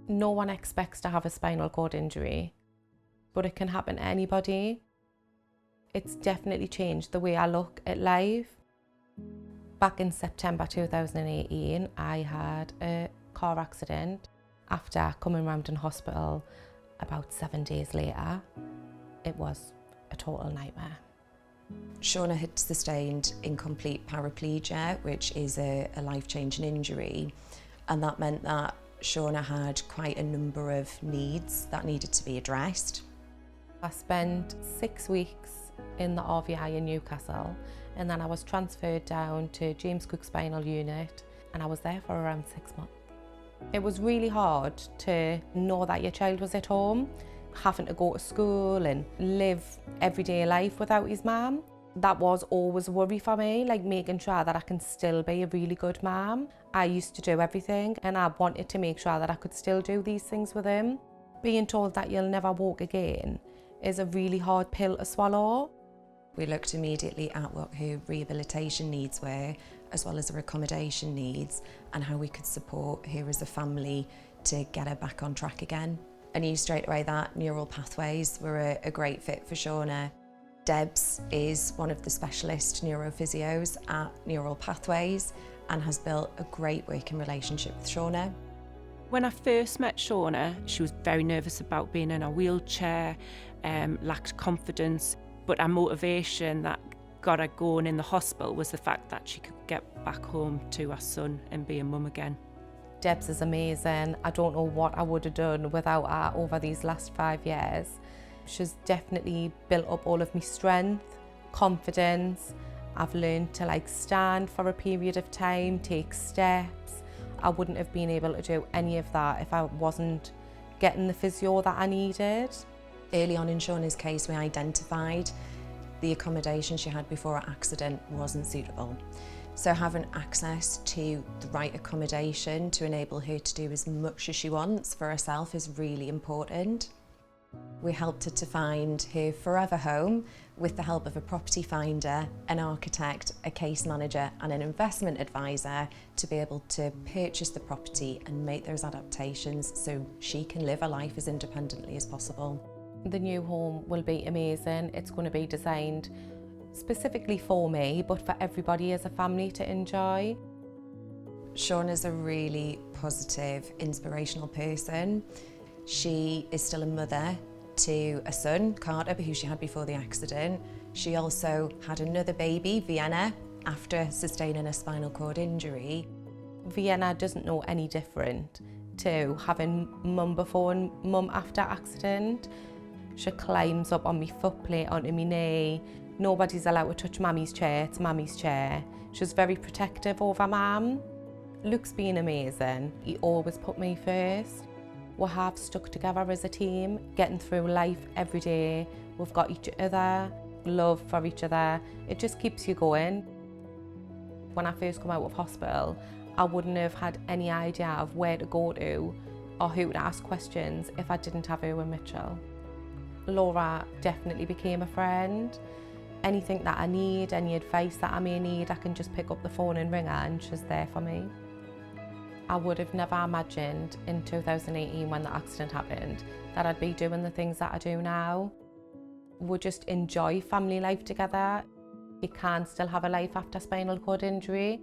No one expects to have a spinal cord injury, but it can happen to anybody. It's definitely changed the way I look at life. Back in September 2018, I had a car accident. After coming round in hospital about 7 days later, it was a total nightmare. Shauna had sustained incomplete paraplegia, which is a life-changing injury, and that meant that Shauna had quite a number of needs that needed to be addressed. I spent 6 weeks in the RVI in Newcastle, and then I was transferred down to James Cook Spinal Unit, and I was there for around 6 months. It was really hard to know that your child was at home, having to go to school and live everyday life without his mum. That was always a worry for me, like making sure that I can still be a really good mum. I used to do everything and I wanted to make sure that I could still do these things with him. Being told that you'll never walk again is a really hard pill to swallow. We looked immediately at what her rehabilitation needs were, as well as her accommodation needs, and how we could support her as a family to get her back on track again. I knew straight away that neural pathways were a great fit for Shauna. Debs is one of the specialist neurophysios at Neural Pathways and has built a great working relationship with Shauna. When I first met Shauna, she was very nervous about being in a wheelchair, lacked confidence, but our motivation that got her going in the hospital was the fact that she could get back home to her son and be a mum again. Debs is amazing. I don't know what I would have done without her over these last 5 years. She's definitely built up all of my strength, confidence. I've learned to stand for a period of time, take steps. I wouldn't have been able to do any of that if I wasn't getting the physio that I needed. Early on in Shauna's case, we identified the accommodation she had before her accident wasn't suitable. So having access to the right accommodation to enable her to do as much as she wants for herself is really important. We helped her to find her forever home with the help of a property finder, an architect, a case manager and an investment advisor to be able to purchase the property and make those adaptations so she can live her life as independently as possible. The new home will be amazing. It's going to be designed specifically for me, but for everybody as a family to enjoy. Shauna's a really positive, inspirational person. She is still a mother to a son, Carter, who she had before the accident. She also had another baby, Vienna, after sustaining a spinal cord injury. Vienna doesn't know any different to having mum before and mum after accident. She climbs up on my foot plate, onto my knee. Nobody's allowed to touch Mammy's chair, it's Mammy's chair. She's very protective over Mum. Luke's been amazing. He always put me first. We have stuck together as a team, getting through life every day. We've got each other, love for each other. It just keeps you going. When I first come out of hospital, I wouldn't have had any idea of where to go to or who to ask questions if I didn't have Irwin Mitchell. Laura definitely became a friend. Anything that I need, any advice that I may need, I can just pick up the phone and ring her and she's there for me. I would have never imagined in 2018 when the accident happened that I'd be doing the things that I do now. We just enjoy family life together. You can still have a life after spinal cord injury.